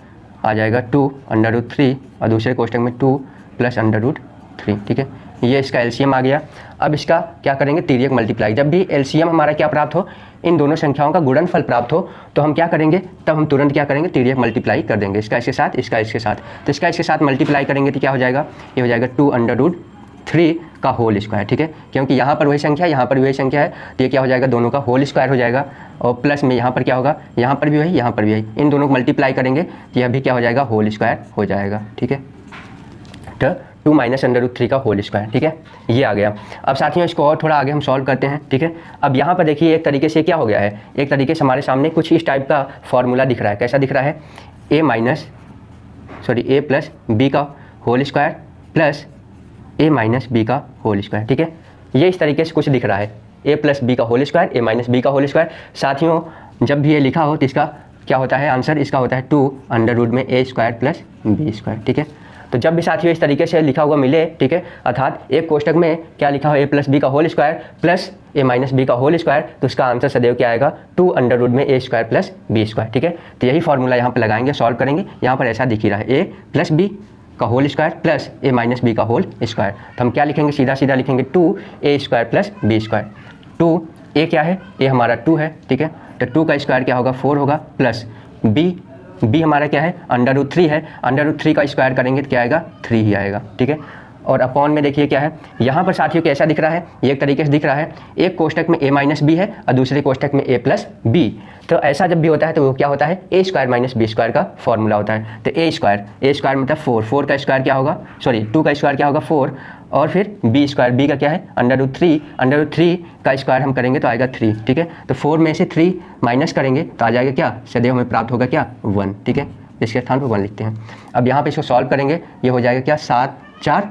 आ जाएगा 2 √3 और दूसरे कोष्टक में 2 + √3, ठीक है। ये इसका एलसीएम आ गया। अब इसका क्या करेंगे, तिर्यक मल्टीप्लाई। जब भी एलसीएम हमारा क्या प्राप्त हो, इन दोनों संख्याओं का गुणनफल प्राप्त हो, तो हम क्या करेंगे, तब हम तुरंत क्या करेंगे, तिर्यक मल्टीप्लाई कर देंगे, इसका इसके साथ, इसका इसके साथ। तो इसका इसके साथ मल्टीप्लाई करेंगे तो क्या हो जाएगा, ये हो जाएगा 2 √3 का होल स्क्वायर, ठीक है। क्योंकि यहाँ पर वही संख्या है, यहाँ पर भी वही संख्या है, तो ये क्या हो जाएगा, दोनों का होल स्क्वायर हो जाएगा। और प्लस में यहाँ पर क्या होगा, यहाँ पर भी वही, यहाँ पर भी वही, इन दोनों को मल्टीप्लाई करेंगे तो यह भी क्या हो जाएगा, होल स्क्वायर हो जाएगा, ठीक है। तो 2 - √3 का होल स्क्वायर, ठीक है, ये आ गया। अब साथियों इसको और थोड़ा आगे हम सॉल्व करते हैं, ठीक है। अब यहाँ पर देखिए एक तरीके से क्या हो गया है, एक तरीके से हमारे सामने कुछ इस टाइप का फॉर्मूला दिख रहा है। कैसा दिख रहा है, a + b का whole square plus a - b का होल स्क्वायर, ठीक है। ये इस तरीके से कुछ दिख रहा है, a + b का होल स्क्वायर, a - b का होल स्क्वायर। साथियों जब भी ये लिखा हो तो इसका क्या होता है, आंसर इसका होता है 2 √ में a² + b², ठीक है। तो जब भी साथियों इस तरीके से लिखा हुआ मिले, ठीक है, अर्थात एक कोष्टक में क्या लिखा हो, a + b का whole square plus a - b का होल स्क्वायर, तो उसका आंसर सदैव क्या आएगा, 2 √ में a² + b², ठीक है। तो यही फॉर्मूला यहाँ पर लगाएंगे, सॉल्व करेंगे। यहाँ पर ऐसा दिख ही रहा है, a + b का whole square plus a - b का होल स्क्वायर। तो हम क्या लिखेंगे, सीधा सीधा लिखेंगे 2a² + b²। 2 a क्या है, a हमारा 2 है, ठीक है। तो 2 का स्क्वायर क्या होगा, 4 होगा, प्लस b हमारा क्या है, √3 है, √3 का स्क्वायर करेंगे तो क्या आएगा, 3 ही आएगा, ठीक है। और अपॉन में देखिए क्या है, यहाँ पर साथियों कैसा दिख रहा है, ये एक तरीके से दिख रहा है, एक कोष्टक में a - b है और दूसरे कोष्टक में a + b। तो ऐसा जब भी होता है तो वो क्या होता है, a² - b² का फॉर्मूला होता है। तो a² मतलब 4 का स्क्वायर क्या होगा, सॉरी 2 का स्क्वायर क्या होगा 4, और फिर b² b का क्या है, √3 का स्क्वायर हम करेंगे तो आएगा 3, ठीक है। तो 4 में से 3 माइनस करेंगे तो आ जाएगा क्या, सदैव हमें प्राप्त होगा क्या, 1, ठीक है। इसके स्थान पर 1 लिखते हैं। अब यहाँ पे इसको सॉल्व करेंगे, ये हो जाएगा क्या, 4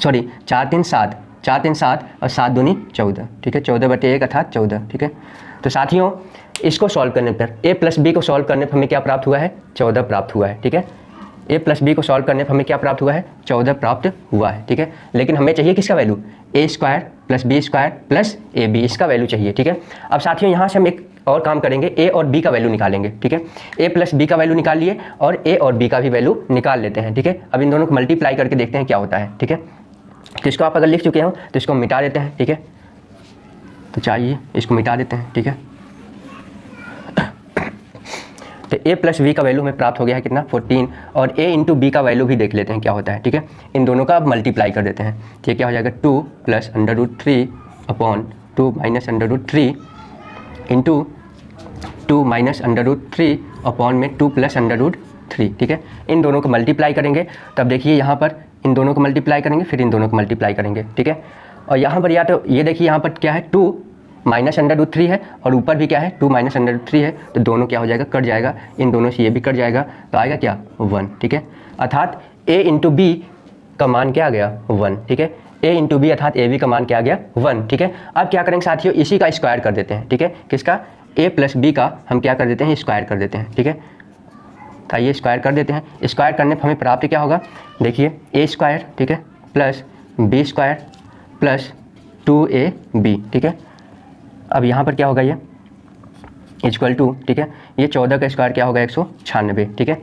3 7 और 7 दूनी 14, ठीक है। 14/1 अर्थात 14, ठीक है। तो साथियों इसको सॉल्व करने पर a + b को सॉल्व करने पर हमें क्या प्राप्त हुआ है, 14 प्राप्त हुआ है, ठीक है। ए प्लस बी को सॉल्व करने पर हमें क्या प्राप्त हुआ है, 14 प्राप्त हुआ है, ठीक है। लेकिन हमें चाहिए किसका value, a square plus B square plus A b, इसका वैल्यू चाहिए, ठीक है। अब साथियों यहाँ से हम एक और काम करेंगे, ए और बी का वैल्यू निकालेंगे, ठीक है। ए प्लस बी का वैल्यू निकाल लिए और ए और बी का भी वैल्यू निकाल लेते हैं, ठीक है। अब इन दोनों को मल्टीप्लाई करके देखते हैं क्या होता है, ठीक है। तो इसको आप अगर लिख चुके हो तो इसको मिटा देते हैं, ठीक है। तो चाहिए इसको मिटा देते हैं, ठीक है। तो ए प्लस बी का वैल्यू हमें प्राप्त हो गया है कितना, 14, और ए इंटू बी का वैल्यू भी देख लेते हैं क्या होता है, ठीक है। इन दोनों का अब मल्टीप्लाई कर देते हैं, तो ये क्या हो जाएगा 2 plus √3 upon 2 minus √3 into 2 minus √3 upon में 2 प्लस √3, ठीक है। इन दोनों को मल्टीप्लाई करेंगे, तब देखिए यहाँ पर इन दोनों को मल्टीप्लाई करेंगे, फिर इन दोनों को मल्टीप्लाई करेंगे, ठीक है। और यहाँ पर या तो ये देखिए यहाँ पर क्या है 2 माइनस √3 है और ऊपर भी क्या है 2 माइनस √3 है, तो दोनों क्या हो जाएगा, कट जाएगा, इन दोनों से ये भी कट जाएगा, तो आएगा क्या 1, ठीक है। अर्थात ए इंटू बी का मान क्या आ गया 1, ठीक है। ए इंटू बी अर्थात ए बी का मान क्या आ गया 1, ठीक है। अब क्या करेंगे साथियों, इसी का स्क्वायर कर देते हैं, ठीक है। किसका, ए प्लस बी का हम क्या कर देते हैं, स्क्वायर कर देते हैं, ठीक है। तो ये स्क्वायर कर देते हैं, स्क्वायर करने पर हमें प्राप्त क्या होगा, देखिए ए स्क्वायर, ठीक है, plus B square plus 2ab, ठीक है। अब यहाँ पर क्या होगा, ये इक्वल टू, ठीक है, ये 14 का स्क्वायर क्या होगा 196, ठीक है।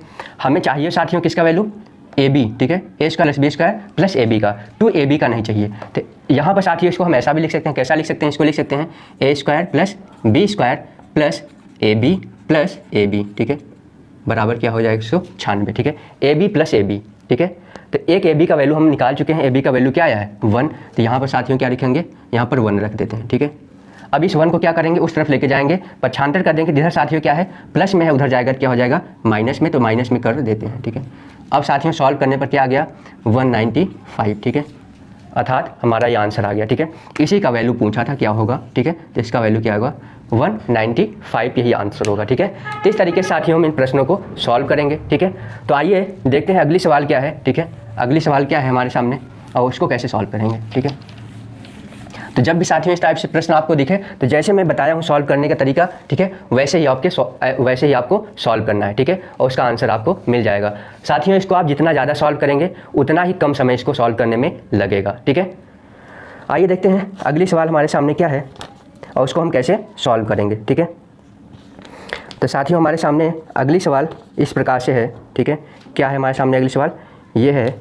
हमें चाहिए साथियों किसका वैल्यू, ए बी, ठीक है, A square plus B square plus A B का, 2ab का नहीं चाहिए। तो यहाँ पर साथियों इसको हम ऐसा भी लिख सकते हैं, कैसा लिख सकते हैं, इसको लिख सकते हैं A square plus B square plus A B plus A B, ठीक है, बराबर क्या हो जाएगा 196, ठीक है, A B plus A B, ठीक है। तो एक ए बी का वैल्यू हम निकाल चुके हैं, ए बी का वैल्यू क्या आया है 1, तो यहाँ पर साथियों क्या लिखेंगे, यहाँ पर 1 रख देते हैं, ठीक है। अब इस 1 को क्या करेंगे, उस तरफ लेके जाएंगे, पक्षांतर कर देंगे, जिधर साथियों क्या है प्लस में है उधर जाएगा क्या हो जाएगा माइनस में, तो माइनस में कर देते हैं, ठीक है। अब साथियों सॉल्व करने पर क्या आ गया 195, ठीक है, अर्थात हमारा ये आंसर आ गया, ठीक है। इसी का वैल्यू पूछा था क्या होगा, ठीक है, तो इसका वैल्यू क्या होगा 195, यही आंसर होगा, ठीक है। तो इस तरीके से साथियों हम इन प्रश्नों को सॉल्व करेंगे, ठीक है। तो आइए देखते हैं अगली सवाल क्या है, ठीक है, अगली सवाल क्या है हमारे सामने और उसको कैसे सॉल्व करेंगे, ठीक है। तो जब भी साथियों इस टाइप से प्रश्न आपको दिखे तो जैसे मैं बताया हूँ सॉल्व करने का तरीका, ठीक है, वैसे ही आपको सॉल्व करना है, ठीक है, और उसका आंसर आपको मिल जाएगा। साथियों इसको आप जितना ज़्यादा सॉल्व करेंगे उतना ही कम समय इसको सॉल्व करने में लगेगा, ठीक है। आइए देखते हैं अगली सवाल हमारे सामने क्या है और उसको हम कैसे सॉल्व करेंगे, ठीक है। तो साथियों हमारे सामने अगली सवाल इस प्रकार से है, ठीक है। क्या है हमारे सामने अगली सवाल, ये है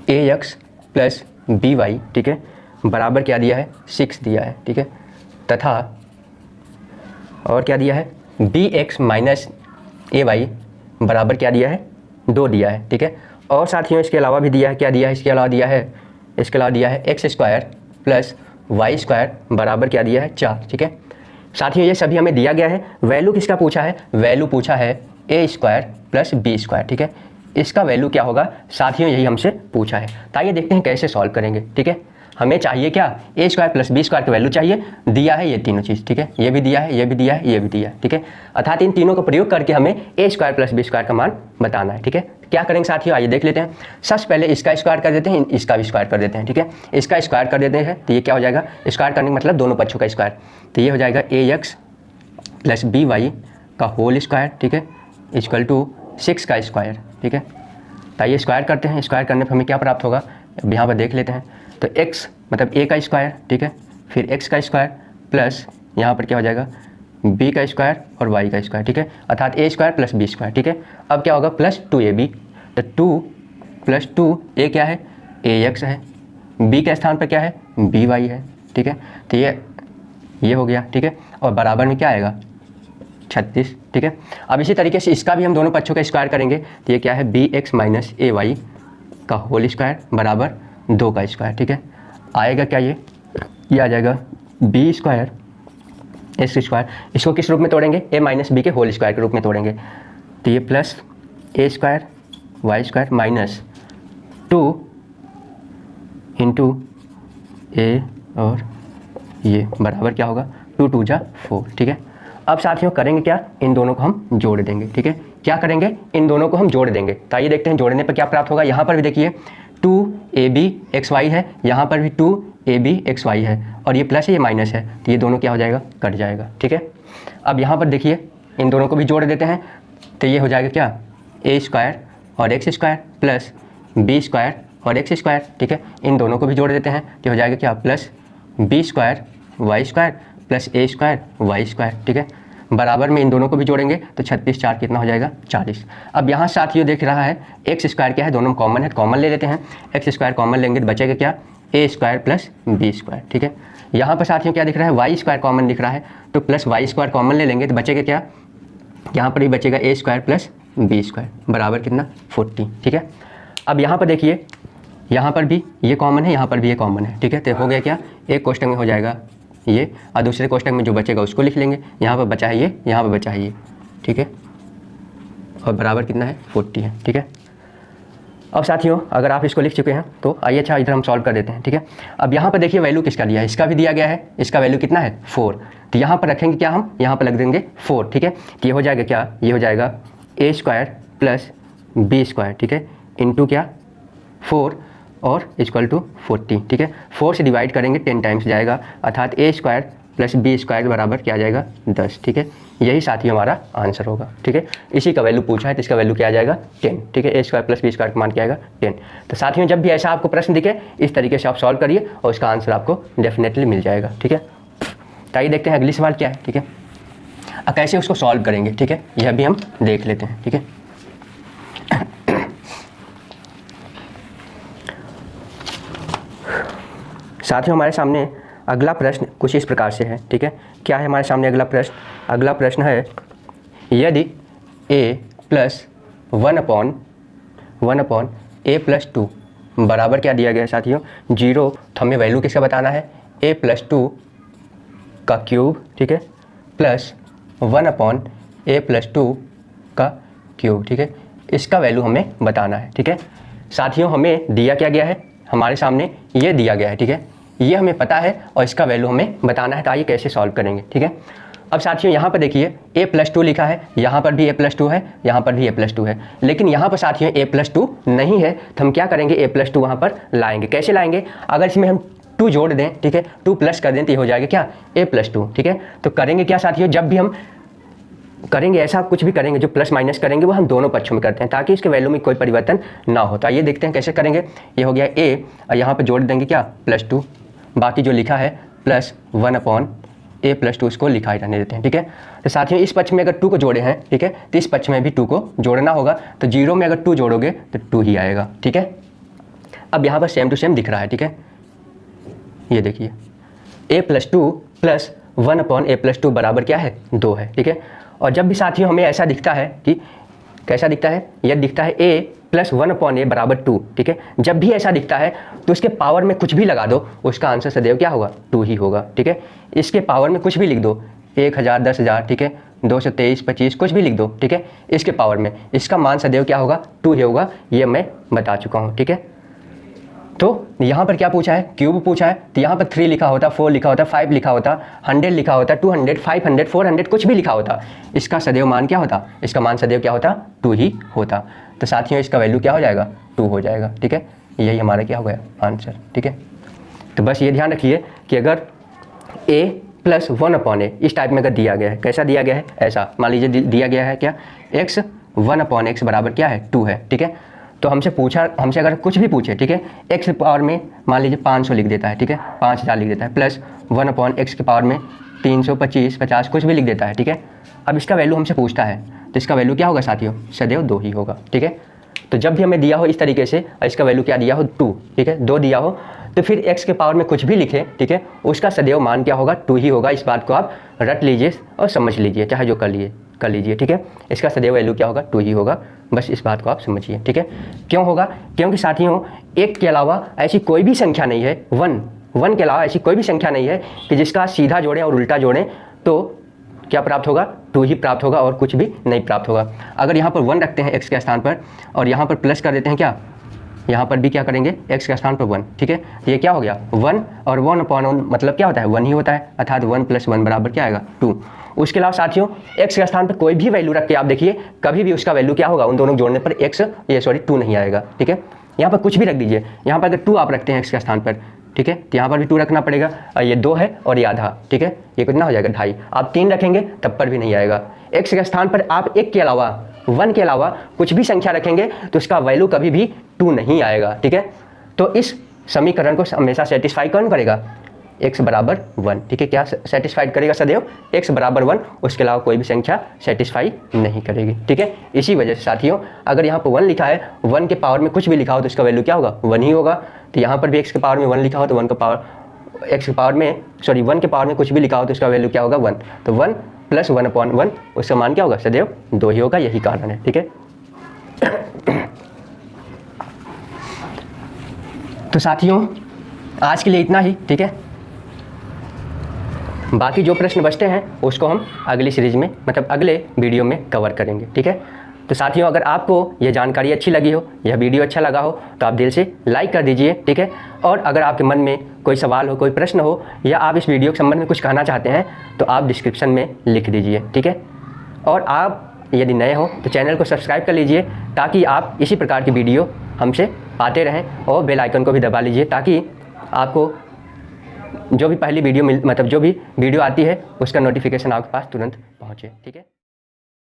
ax प्लस by, ठीक है, बराबर क्या दिया है 6 दिया है, ठीक है, तथा और क्या दिया है bx माइनस ay बराबर क्या दिया है 2 दिया है, ठीक है। और साथियों इसके अलावा भी दिया है, क्या दिया है, इसके अलावा दिया है x square plus y square बराबर क्या दिया है 4, ठीक है। साथियों ये सभी हमें दिया गया है। वैल्यू किसका पूछा है, वैल्यू पूछा है a square plus b square, ठीक है। इसका वैल्यू क्या होगा साथियों, यही हमसे पूछा है। तो आइए देखते हैं कैसे सॉल्व करेंगे, ठीक है। हमें चाहिए क्या, a square plus B square का वैल्यू चाहिए, दिया है ये तीनों चीज़, ठीक है, ये भी दिया है, ये भी दिया है, ये भी दिया है, ठीक है। अर्थात इन तीनों का प्रयोग करके हमें a square plus B square का मान बताना है, ठीक है। क्या करेंगे साथियों, आइए देख लेते हैं। सबसे पहले इसका स्क्वायर कर देते हैं, इसका भी स्क्वायर कर देते हैं, ठीक है। इसका स्क्वायर कर देते हैं तो ये क्या हो जाएगा, स्क्वायर करने का मतलब दोनों पक्षों का स्क्वायर, तो ये हो जाएगा ax प्लस by का होल स्क्वायर, ठीक है, इक्वल टू 6 का स्क्वायर, ठीक है। तो ये स्क्वायर करते हैं, स्क्वायर करने पर हमें क्या प्राप्त होगा, अब यहाँ पर देख लेते हैं। तो x मतलब a का स्क्वायर, ठीक है, फिर x का स्क्वायर प्लस यहाँ पर क्या हो जाएगा b का स्क्वायर और y का स्क्वायर, ठीक है, अर्थात a square plus b square, ठीक है। अब क्या होगा प्लस 2ab, तो 2 प्लस 2 a क्या है ax है, b के स्थान पर क्या है by है, ठीक है। तो ये हो गया, ठीक है, और बराबर में क्या आएगा 36, ठीक है। अब इसी तरीके से इसका भी हम दोनों पक्षों का स्क्वायर करेंगे, तो ये क्या है bx माइनस ay का होल स्क्वायर बराबर 2 का स्क्वायर, ठीक है। आएगा क्या, ये आ जाएगा b स्क्वायर s स्क्वायर, इसको किस रूप में तोड़ेंगे, a माइनस b के होल स्क्वायर के रूप में तोड़ेंगे, तो ये plus a square y square minus 2 into a और ये बराबर क्या होगा 2 2 जा 4, ठीक है। अब साथियों करेंगे क्या, इन दोनों को हम जोड़ देंगे, ठीक है। क्या करेंगे, इन दोनों को हम जोड़ देंगे। तो आइए देखते हैं जोड़ने पर क्या प्राप्त होगा। यहाँ पर भी देखिए 2abxy है, यहाँ पर भी 2abxy है, और ये प्लस है ये माइनस है, तो ये दोनों क्या हो जाएगा कट जाएगा, ठीक है। अब यहाँ पर देखिए इन दोनों को भी जोड़ देते हैं, तो ये हो जाएगा क्या ए स्क्वायर और x square plus B square और एक्स स्क्वायर, ठीक है। इन दोनों को भी जोड़ देते हैं तो हो जाएगा क्या, plus B square Y square plus A square Y square, ठीक है। बराबर में इन दोनों को भी जोड़ेंगे तो 36 4 कितना हो जाएगा, 40। अब यहाँ साथियों देख रहा है एक्स स्क्वायर क्या है, दोनों कॉमन है, कॉमन ले लेते हैं। एक्स स्क्वायर कॉमन लेंगे तो बचेगा क्या, a square plus B square, ठीक है। यहाँ पर साथियों क्या दिख रहा है, वाई स्क्वायर कॉमन दिख रहा है तो प्लस वाई स्क्वायर कॉमन ले लेंगे तो बचेगा क्या, यहाँ पर भी बचेगा ए स्क्वायर प्लस बी स्क्वायर बराबर कितना, 40, ठीक है। अब यहाँ पर देखिए, यहाँ पर भी ये कॉमन है, यहाँ पर भी ये कॉमन है, ठीक है। तो हो गया क्या, एक कोष्टक में हो जाएगा ये और दूसरे कोष्टक में जो बचेगा उसको लिख लेंगे। यहाँ पर बचा है ये, यहाँ पर बचा है ये, ठीक है। और बराबर कितना है, 40 है, ठीक है। अब साथियों अगर आप इसको लिख चुके हैं तो आइए अच्छा इधर हम सॉल्व कर देते हैं, ठीक है। अब यहाँ पर देखिए वैल्यू किसका दिया है, इसका भी दिया गया है, इसका वैल्यू कितना है 4। तो यहाँ पर रखेंगे क्या, हम यहाँ पर लग देंगे 4, ठीक है। तो ये हो जाएगा क्या, ये हो जाएगा ए स्क्वायर प्लस बी स्क्वायर, ठीक है, इंटू क्या 4 और इक्वल टू 40, ठीक है। 4 से डिवाइड करेंगे 10 टाइम्स जाएगा, अर्थात ए स्क्वायर प्लस बी स्क्वायर बराबर क्या आ जाएगा, 10, ठीक है। यही साथियों हमारा आंसर होगा, ठीक है। इसी का वैल्यू पूछा है तो इसका वैल्यू क्या आ जाएगा, 10, ठीक है। A square plus B square का मान क्या आएगा, 10। तो साथियों जब भी ऐसा आपको प्रश्न दिखे इस तरीके से आप सॉल्व करिए और इसका आंसर आपको डेफिनेटली मिल जाएगा, ठीक है। तो आइए देखते हैं अगली सवाल क्या है, ठीक है। अब कैसे उसको सॉल्व करेंगे, ठीक है, यह भी हम देख लेते हैं, ठीक है। साथियों हमारे सामने अगला प्रश्न कुछ इस प्रकार से है, ठीक है। क्या है हमारे सामने अगला प्रश्न, अगला प्रश्न है यदि a प्लस 1/1 a प्लस 2 बराबर क्या दिया गया है साथियों, 0। तो हमें वैल्यू किसका बताना है, a प्लस 2 का क्यूब, ठीक है, प्लस 1/a प्लस 2 का क्यूब, ठीक है। इसका वैल्यू हमें बताना है, ठीक है। साथियों हमें दिया क्या गया है, हमारे सामने ये दिया गया है, ठीक है, ये हमें पता है और इसका वैल्यू हमें बताना है। तो आइए कैसे सॉल्व करेंगे, ठीक है। अब साथियों यहाँ पर देखिए a प्लस 2 लिखा है, यहाँ पर भी a प्लस 2 है, यहाँ पर भी a प्लस 2 है, लेकिन यहाँ पर साथियों a प्लस 2 नहीं है। तो हम क्या करेंगे, a प्लस 2 वहाँ पर लाएंगे। कैसे लाएंगे, अगर इसमें हम 2 जोड़ दें, ठीक है, 2 प्लस कर दें तो ये हो जाएगा क्या, a प्लस 2, ठीक है। तो करेंगे क्या साथियों, जब भी हम करेंगे ऐसा कुछ भी करेंगे जो प्लस माइनस करेंगे वो हम दोनों पक्षों में करते हैं ताकि इसके वैल्यू में कोई परिवर्तन ना हो। तो आइए देखते हैं कैसे करेंगे। ये हो गया a और यहाँ पर जोड़ देंगे क्या, प्लस 2, बाकी जो लिखा है प्लस 1/a प्लस 2 इसको लिखा ही रहने देते हैं, ठीक है। तो साथियों इस पक्ष में अगर 2 को जोड़े हैं, ठीक है, तो इस पक्ष में भी 2 को जोड़ना होगा। तो 0 में अगर 2 जोड़ोगे तो 2 ही आएगा, ठीक है। अब यहाँ पर सेम टू सेम दिख रहा है, ठीक है, ये देखिए a plus 2 plus 1/a plus 2 बराबर क्या है, 2 है, ठीक है। और जब भी साथियों हमें ऐसा दिखता है कि कैसा दिखता है, यह दिखता है a प्लस 1/a बराबर 2, ठीक है। जब भी ऐसा दिखता है तो उसके पावर में कुछ भी लगा दो, उसका आंसर सदैव क्या होगा, 2 ही होगा, ठीक है। इसके पावर में कुछ भी लिख दो, 1000 10,000, ठीक है, 223 25 कुछ भी लिख दो, ठीक है। इसके पावर में इसका मान सदैव क्या होगा, 2 ही होगा, ये मैं बता चुका हूँ, ठीक है। तो यहाँ पर क्या पूछा है, क्यूब पूछा है, तो यहाँ पर 3 लिखा होता, 4 लिखा होता, 5 लिखा होता, 100 लिखा होता, 200 500 400 कुछ भी लिखा होता, इसका सदैव मान क्या होता, इसका मान सदैव क्या होता, 2 ही होता। तो साथियों इसका वैल्यू क्या हो जाएगा, 2 हो जाएगा, ठीक है। यही हमारा क्या हो गया आंसर, ठीक है। तो बस ये ध्यान रखिए कि अगर a प्लस 1/a इस टाइप में अगर दिया गया है, कैसा दिया गया है, ऐसा मान लीजिए दिया गया है क्या, x 1/x बराबर क्या है, 2 है, ठीक है। तो हमसे अगर कुछ भी पूछे, ठीक है, x के पावर में मान लीजिए 500 लिख देता है, ठीक है, 5000 लिख देता है, प्लस 1/x के पावर में 325 50 कुछ भी लिख देता है, ठीक है। अब इसका वैल्यू हमसे पूछता है तो इसका वैल्यू क्या होगा साथियों, सदैव 2 ही होगा, ठीक है। तो जब भी हमें दिया हो इस तरीके से और इसका वैल्यू क्या दिया हो, 2, ठीक है, 2 दिया हो तो फिर x के पावर में कुछ भी लिखे, ठीक है, उसका सदैव मान क्या होगा, 2 ही होगा। इस बात को आप रट लीजिए और समझ लीजिए, चाहे जो कर लीजिए, ठीक है। इसका सदैव वैल्यू क्या होगा, 2 ही होगा, बस इस बात को आप समझिए, ठीक है। क्यों होगा, क्योंकि साथियों 1 के अलावा ऐसी कोई भी संख्या नहीं है, 1 के अलावा ऐसी कोई भी संख्या नहीं है कि जिसका सीधा जोड़ें और उल्टा जोड़ें तो क्या प्राप्त होगा, 2 ही प्राप्त होगा और कुछ भी नहीं प्राप्त होगा। अगर यहाँ पर 1 रखते हैं x के स्थान पर और यहाँ पर प्लस कर देते हैं क्या, यहाँ पर भी क्या करेंगे, x के स्थान पर 1, ठीक है। ये क्या हो गया 1 और 1/1 मतलब क्या होता है, 1 ही होता है, अर्थात 1 + 1 बराबर क्या आएगा, 2। उसके अलावा साथियों x के स्थान पर कोई भी वैल्यू रख के आप देखिए कभी भी उसका वैल्यू क्या होगा, उन दोनों जोड़ने पर 2 नहीं आएगा, ठीक है। यहाँ पर कुछ भी रख दीजिए, यहाँ पर अगर 2 आप रखते हैं x के स्थान पर, ठीक है, तो यहाँ पर भी 2 रखना पड़ेगा और ये 2 है और ये आधा, ठीक है, ये कितना हो जाएगा 2.5। आप 3 रखेंगे तब पर भी नहीं आएगा। x के स्थान पर आप 1 के अलावा 1 के अलावा कुछ भी संख्या रखेंगे तो इसका वैल्यू कभी भी 2 नहीं आएगा, ठीक है। तो इस समीकरण को हमेशा सेटिस्फाई कौन करेगा, x बराबर 1, ठीक है। क्या सेटिस्फाइड करेगा सदैव, x बराबर 1, उसके अलावा कोई भी संख्या सेटिस्फाई नहीं करेगी, ठीक है। इसी वजह से साथियों अगर यहाँ पर 1 लिखा है, 1 के पावर में कुछ भी लिखा हो तो इसका वैल्यू क्या होगा, 1 ही होगा। तो यहाँ पर भी x के पावर में 1 लिखा हो तो 1 के पावर में कुछ भी लिखा हो तो इसका वैल्यू क्या होगा, 1। तो 1 + 1/1 उसका मान क्या होगा, सदैव 2 ही होगा, यही कारण है, ठीक है। तो साथियों आज के लिए इतना ही, ठीक है। बाकी जो प्रश्न बचते हैं उसको हम अगली सीरीज में मतलब अगले वीडियो में कवर करेंगे, ठीक है। तो साथियों अगर आपको ये जानकारी अच्छी लगी हो, यह वीडियो अच्छा लगा हो तो आप दिल से लाइक कर दीजिए, ठीक है। और अगर आपके मन में कोई सवाल हो, कोई प्रश्न हो या आप इस वीडियो के संबंध में कुछ कहना चाहते हैं तो आप डिस्क्रिप्शन में लिख दीजिए, ठीक है। और आप यदि नए हो तो चैनल को सब्सक्राइब कर लीजिए ताकि आप इसी प्रकार की वीडियो हमसे पाते रहें, और बेल आइकन को भी दबा लीजिए ताकि आपको जो भी पहली वीडियो जो भी वीडियो आती है उसका नोटिफिकेशन आपके पास तुरंत पहुँचे, ठीक है।